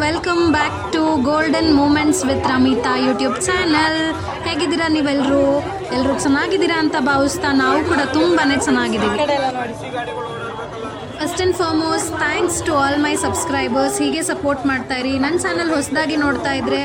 Welcome back to golden moments with Ramita YouTube channel. ಹೇಗಿದ್ದೀರಾ ನೀವೆಲ್ಲರೂ? ಎಲ್ಲರೂ ಚೆನ್ನಾಗಿದ್ದೀರಾ ಅಂತ ಭಾವಿಸ್ತಾ ನಾವು ಕೂಡ ತುಂಬಾ ಚೆನ್ನಾಗಿದ್ದೀವಿ. First and foremost thanks to all my subscribers. ಹೀಗೆ ಸಪೋರ್ಟ್ ಮಾಡ್ತಾ ಇರಿ. ನನ್ನ ಚಾನಲ್ ಹೊಸದಾಗಿ ನೋಡ್ತಾ ಇದ್ರೆ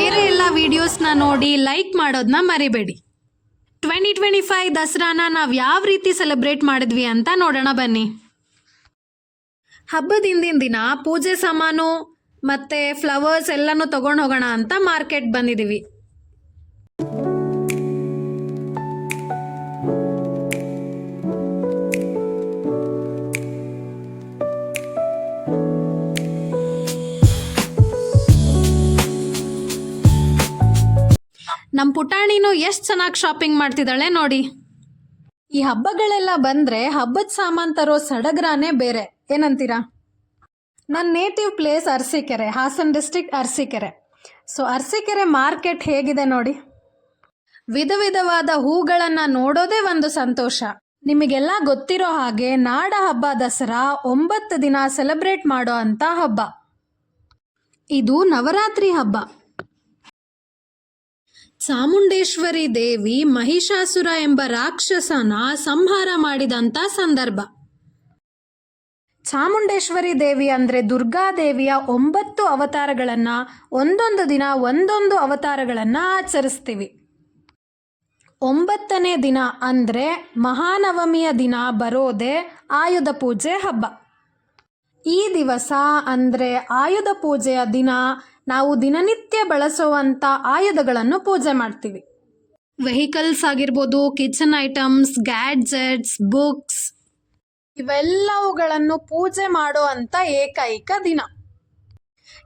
ಬೇರೆ ಎಲ್ಲ ವೀಡಿಯೋಸ್ನ ನೋಡಿ ಲೈಕ್ ಮಾಡೋದನ್ನ ಮರಿಬೇಡಿ. 2025 ದಸರಾನ ನಾವು ಯಾವ ರೀತಿ ಸೆಲೆಬ್ರೇಟ್ ಮಾಡಿದ್ವಿ ಅಂತ ನೋಡೋಣ ಬನ್ನಿ. ಹಬ್ಬದ ಹಿಂದಿನ ದಿನ ಪೂಜೆ ಸಾಮಾನು ಮತ್ತು ಫ್ಲವರ್ಸ್ ಎಲ್ಲನೂ ತೊಗೊಂಡು ಹೋಗೋಣ ಅಂತ ಮಾರ್ಕೆಟ್ ಬಂದಿದ್ದೀವಿ. ನಮ್ಮ ಪುಟಾಣಿನೂ ಎಷ್ಟು ಚೆನ್ನಾಗಿ ಶಾಪಿಂಗ್ ಮಾಡ್ತಿದ್ದಾಳೆ ನೋಡಿ. ಈ ಹಬ್ಬಗಳೆಲ್ಲ ಬಂದರೆ ಹಬ್ಬದ ಸಾಮಾನು ತರೋ ಸಡಗರನೇ ಬೇರೆ, ಏನಂತೀರಾ? ನನ್ನ native place Arasikere, Hassan district Arasikere. So Arasikere market ಹೇಗಿದೆ ನೋಡಿ. ವಿಧ ವಿಧವಾದ ಹೂಗಳನ್ನು ನೋಡೋದೇ ಒಂದು ಸಂತೋಷ. ನಿಮಗೆಲ್ಲ ಗೊತ್ತಿರೋ ಹಾಗೆ ನಾಡ ಹಬ್ಬ ದಸರಾ 9 ದಿನ ಸೆಲೆಬ್ರೇಟ್ ಮಾಡೋ ಅಂಥ ಹಬ್ಬ. ಇದು ನವರಾತ್ರಿ ಹಬ್ಬ. ಚಾಮುಂಡೇಶ್ವರಿ ದೇವಿ ಮಹಿಷಾಸುರ ಎಂಬ ರಾಕ್ಷಸನ ಸಂಹಾರ ಮಾಡಿದಂಥ ಸಂದರ್ಭ. ಚಾಮುಂಡೇಶ್ವರಿ ದೇವಿ ಅಂದರೆ ದುರ್ಗಾದೇವಿಯ 9 ಅವತಾರಗಳನ್ನು ಒಂದೊಂದು ದಿನ ಒಂದೊಂದು ಅವತಾರಗಳನ್ನು ಆಚರಿಸ್ತೀವಿ. 9ನೇ ದಿನ ಅಂದರೆ ಮಹಾನವಮಿಯ ದಿನ ಬರೋದೇ ಆಯುಧ ಪೂಜೆ ಹಬ್ಬ. ಈ ದಿವಸ ಅಂದರೆ ಆಯುಧ ಪೂಜೆಯ ದಿನ ನಾವು ದಿನನಿತ್ಯ ಬಳಸುವಂಥ ಆಯುಧಗಳನ್ನು ಪೂಜೆ ಮಾಡ್ತೀವಿ. ವೆಹಿಕಲ್ಸ್ ಆಗಿರ್ಬೋದು, ಕಿಚನ್ ಐಟಮ್ಸ್, ಗ್ಯಾಡ್ಜೆಟ್ಸ್, ಬುಕ್ಸ್ ಇವೆಲ್ಲವುಗಳನ್ನು ಪೂಜೆ ಮಾಡೋ ಅಂಥ ಏಕೈಕ ದಿನ.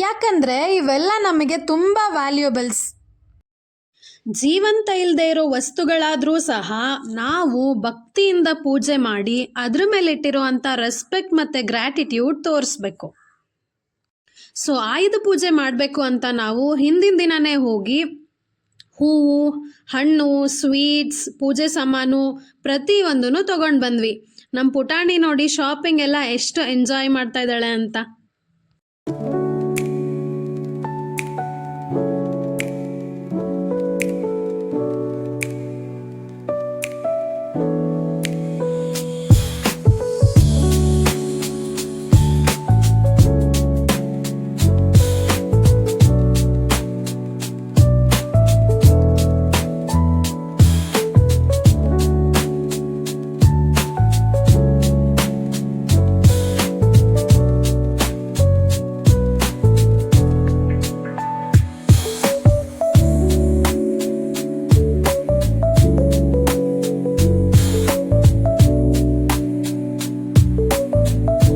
ಯಾಕಂದರೆ ಇವೆಲ್ಲ ನಮಗೆ ತುಂಬ ವ್ಯಾಲ್ಯೂಬಲ್ಸ್. ಜೀವಂತ ಇಲ್ಲದೆ ಇರೋ ವಸ್ತುಗಳಾದರೂ ಸಹ ನಾವು ಭಕ್ತಿಯಿಂದ ಪೂಜೆ ಮಾಡಿ ಅದ್ರ ಮೇಲಿಟ್ಟಿರುವಂಥ ರೆಸ್ಪೆಕ್ಟ್ ಮತ್ತು ಗ್ರ್ಯಾಟಿಟ್ಯೂಡ್ ತೋರಿಸ್ಬೇಕು. ಸೊ ಆಯುಧ ಪೂಜೆ ಮಾಡಬೇಕು ಅಂತ ನಾವು ಹಿಂದಿನ ದಿನವೇ ಹೋಗಿ ಹೂವು, ಹಣ್ಣು, ಸ್ವೀಟ್ಸ್, ಪೂಜೆ ಸಾಮಾನು ಪ್ರತಿಯೊಂದನ್ನು ತೊಗೊಂಡು ಬಂದ್ವಿ. ನಮ್ಮ ಪುಟಾಣಿ ನೋಡಿ ಶಾಪಿಂಗ್ ಎಲ್ಲ ಎಷ್ಟು ಎಂಜಾಯ್ ಮಾಡ್ತಾ ಇದ್ದಾಳೆ ಅಂತ.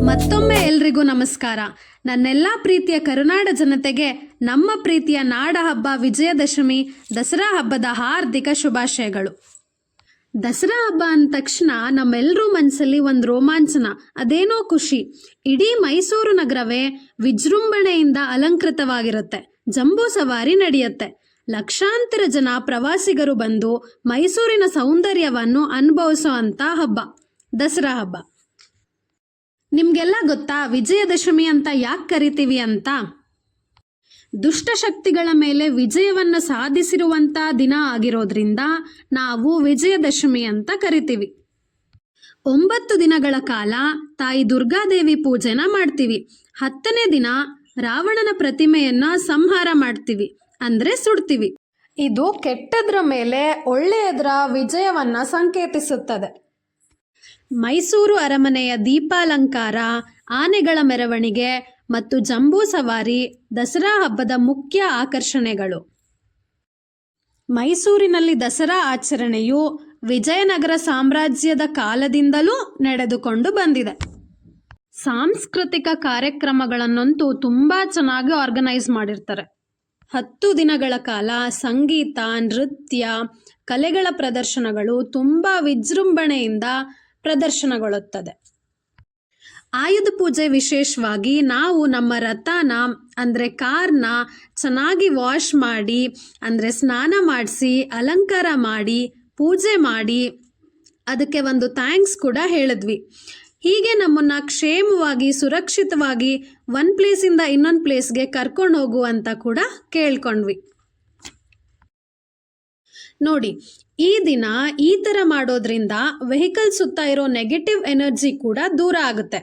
ಮತ್ತೊಮ್ಮೆ ಎಲ್ರಿಗೂ ನಮಸ್ಕಾರ. ನನ್ನೆಲ್ಲ ಪ್ರೀತಿಯ ಕರುನಾಡ ಜನತೆಗೆ ನಮ್ಮ ಪ್ರೀತಿಯ ನಾಡ ಹಬ್ಬ ವಿಜಯದಶಮಿ ದಸರಾ ಹಬ್ಬದ ಹಾರ್ದಿಕ ಶುಭಾಶಯಗಳು. ದಸರಾ ಹಬ್ಬ ಅಂದ ತಕ್ಷಣ ನಮ್ಮೆಲ್ಲರೂ ಮನಸ್ಸಲ್ಲಿ ಒಂದು ರೋಮಾಂಚನ, ಅದೇನೋ ಖುಷಿ. ಇಡೀ ಮೈಸೂರು ನಗರವೇ ವಿಜೃಂಭಣೆಯಿಂದ ಅಲಂಕೃತವಾಗಿರುತ್ತೆ. ಜಂಬೂ ಸವಾರಿ ನಡೆಯುತ್ತೆ. ಲಕ್ಷಾಂತರ ಜನ ಪ್ರವಾಸಿಗರು ಬಂದು ಮೈಸೂರಿನ ಸೌಂದರ್ಯವನ್ನು ಅನುಭವಿಸೋ ಅಂಥ ಹಬ್ಬ ದಸರಾ ಹಬ್ಬ. ನಿಮಗೆಲ್ಲ ಗೊತ್ತಾ ವಿಜಯದಶಮಿ ಅಂತ ಯಾಕೆ ಕರಿತೀವಿ ಅಂತ? ದುಷ್ಟಶಕ್ತಿಗಳ ಮೇಲೆ ವಿಜಯವನ್ನು ಸಾಧಿಸಿರುವಂಥ ದಿನ ಆಗಿರೋದ್ರಿಂದ ನಾವು ವಿಜಯದಶಮಿ ಅಂತ ಕರಿತೀವಿ. 9 ದಿನಗಳ ಕಾಲ ತಾಯಿ ದುರ್ಗಾದೇವಿ ಪೂಜೆನ ಮಾಡ್ತೀವಿ. 10ನೇ ದಿನ ರಾವಣನ ಪ್ರತಿಮೆಯನ್ನು ಸಂಹಾರ ಮಾಡ್ತೀವಿ, ಅಂದರೆ ಸುಡ್ತೀವಿ. ಇದು ಕೆಟ್ಟದ್ರ ಮೇಲೆ ಒಳ್ಳೆಯದರ ವಿಜಯವನ್ನು ಸಂಕೇತಿಸುತ್ತದೆ. ಮೈಸೂರು ಅರಮನೆಯ ದೀಪಾಲಂಕಾರ, ಆನೆಗಳ ಮೆರವಣಿಗೆ ಮತ್ತು ಜಂಬೂ ಸವಾರಿ ದಸರಾ ಹಬ್ಬದ ಮುಖ್ಯ ಆಕರ್ಷಣೆಗಳು. ಮೈಸೂರಿನಲ್ಲಿ ದಸರಾ ಆಚರಣೆಯು ವಿಜಯನಗರ ಸಾಮ್ರಾಜ್ಯದ ಕಾಲದಿಂದಲೂ ನಡೆದುಕೊಂಡು ಬಂದಿದೆ. ಸಾಂಸ್ಕೃತಿಕ ಕಾರ್ಯಕ್ರಮಗಳನ್ನಂತೂ ತುಂಬ ಚೆನ್ನಾಗಿ ಆರ್ಗನೈಸ್ ಮಾಡಿರ್ತಾರೆ. 10 ದಿನಗಳ ಕಾಲ ಸಂಗೀತ, ನೃತ್ಯ, ಕಲೆಗಳ ಪ್ರದರ್ಶನಗಳು ತುಂಬ ವಿಜೃಂಭಣೆಯಿಂದ ಪ್ರದರ್ಶನಗೊಳ್ಳುತ್ತದೆ. ಆಯುಧ ಪೂಜೆ ವಿಶೇಷವಾಗಿ ನಾವು ನಮ್ಮ ರಥನ ಅಂದರೆ ಕಾರ್ನ ಚೆನ್ನಾಗಿ ವಾಶ್ ಮಾಡಿ, ಅಂದರೆ ಸ್ನಾನ ಮಾಡಿಸಿ, ಅಲಂಕಾರ ಮಾಡಿ, ಪೂಜೆ ಮಾಡಿ ಅದಕ್ಕೆ ಒಂದು ಥ್ಯಾಂಕ್ಸ್ ಕೂಡ ಹೇಳಿದ್ವಿ. ಹೀಗೆ ನಮ್ಮನ್ನು ಕ್ಷೇಮವಾಗಿ ಸುರಕ್ಷಿತವಾಗಿ ಒಂದು ಪ್ಲೇಸಿಂದ ಇನ್ನೊಂದು ಪ್ಲೇಸ್ಗೆ ಕರ್ಕೊಂಡು ಹೋಗು ಅಂತ ಕೂಡ ಕೇಳ್ಕೊಂಡ್ವಿ. ನೋಡಿ, ಈ ದಿನ ಈ ಥರ ಮಾಡೋದ್ರಿಂದ ವೆಹಿಕಲ್ ಸುತ್ತ ಇರೋ ನೆಗೆಟಿವ್ ಎನರ್ಜಿ ಕೂಡ ದೂರ ಆಗುತ್ತೆ.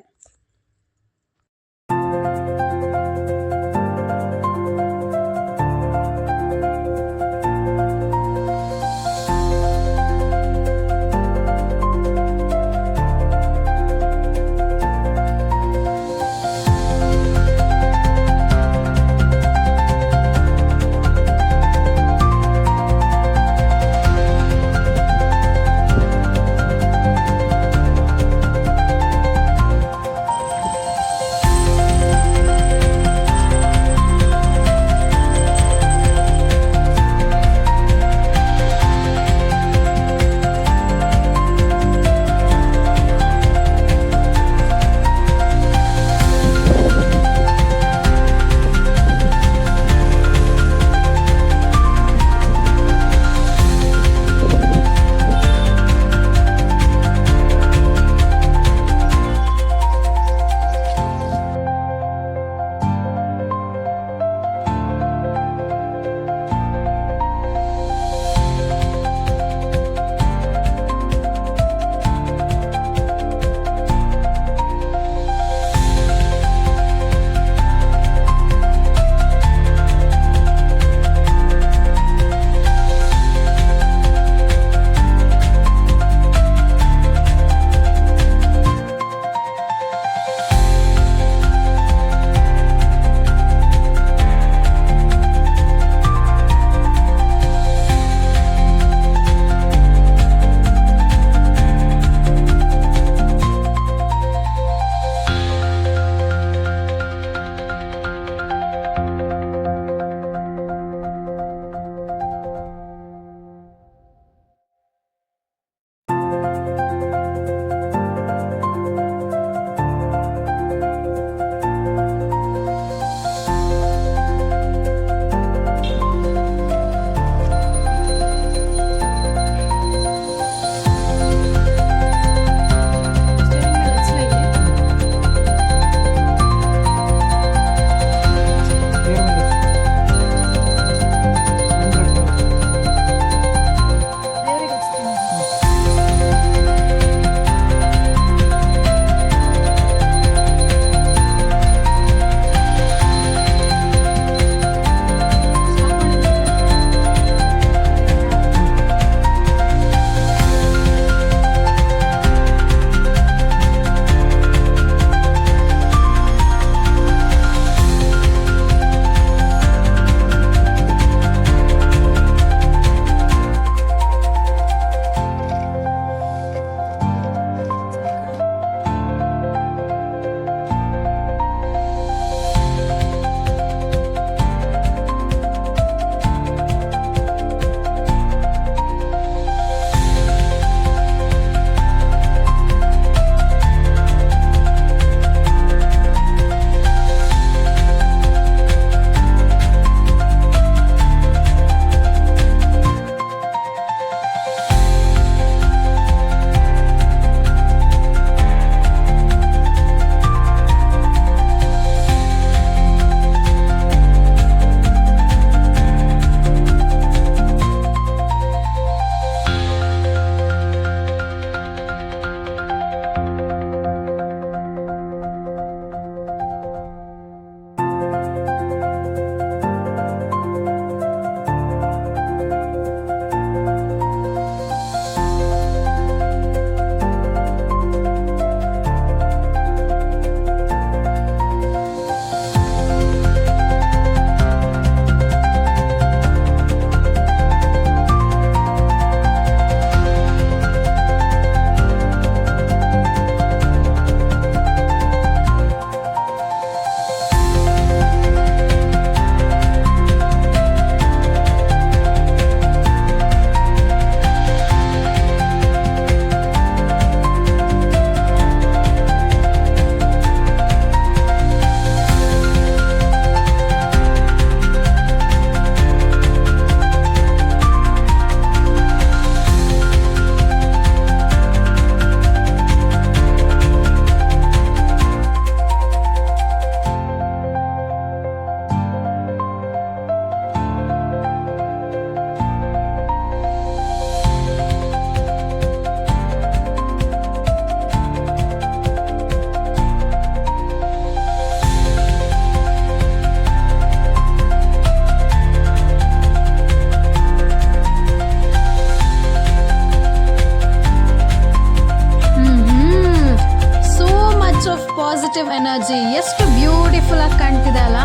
ಪಾಸಿಟಿವ್ ಎನರ್ಜಿ ಎಷ್ಟು ಬ್ಯೂಟಿಫುಲ್ ಆಗಿ ಕಾಣ್ತಿದೆ ಅಲ್ಲ.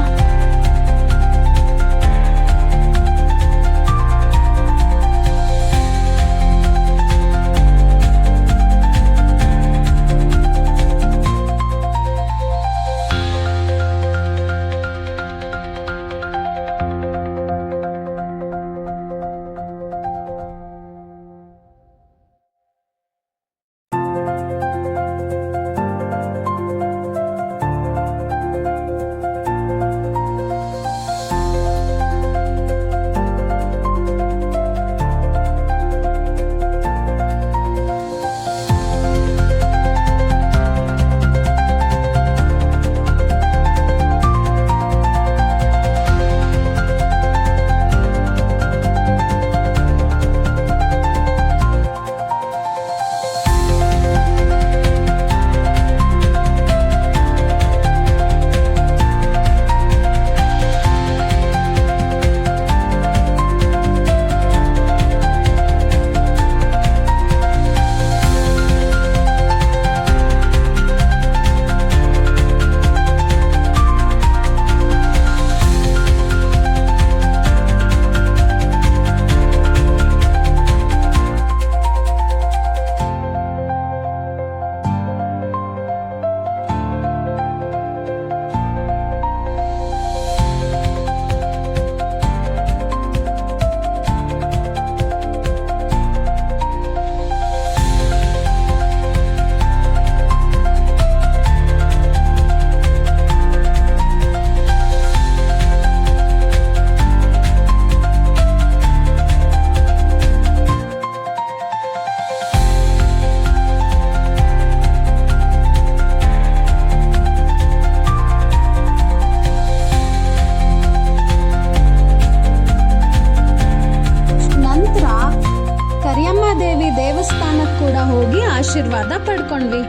ದೇವಸ್ಥಾನಕ್ಕೆ ಕೂಡ ಹೋಗಿ ಆಶೀರ್ವಾದ ಪಡ್ಕೊಂಡ್ವಿ.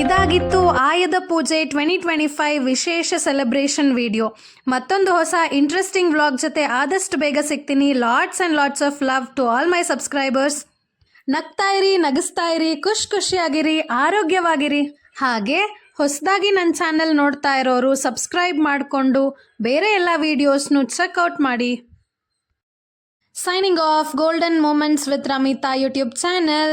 ಇದಾಗಿತ್ತು ಆಯುಧ ಪೂಜೆ 2025 ವಿಶೇಷ ಸೆಲೆಬ್ರೇಷನ್ ವಿಡಿಯೋ. ಮತ್ತೊಂದು ಹೊಸ ಇಂಟ್ರೆಸ್ಟಿಂಗ್ ವ್ಲಾಗ್ ಜೊತೆ ಆದಷ್ಟು ಬೇಗ ಸಿಗ್ತೀನಿ. Lots and lots of love to all my subscribers. ನಗ್ತಾ ಇರಿ, ನಗಿಸ್ತಾ ಇರಿ, ಖುಷಿಯಾಗಿರಿ, ಆರೋಗ್ಯವಾಗಿರಿ. ಹಾಗೆ ಹೊಸದಾಗಿ ನನ್ನ ಚಾನೆಲ್ ನೋಡ್ತಾ ಇರೋರು ಸಬ್ಸ್ಕ್ರೈಬ್ ಮಾಡಿಕೊಂಡು ಬೇರೆ ಎಲ್ಲ ವೀಡಿಯೋಸ್ನು ಚೆಕ್ಔಟ್ ಮಾಡಿ. Signing off, Golden Moments with Ramita YouTube channel.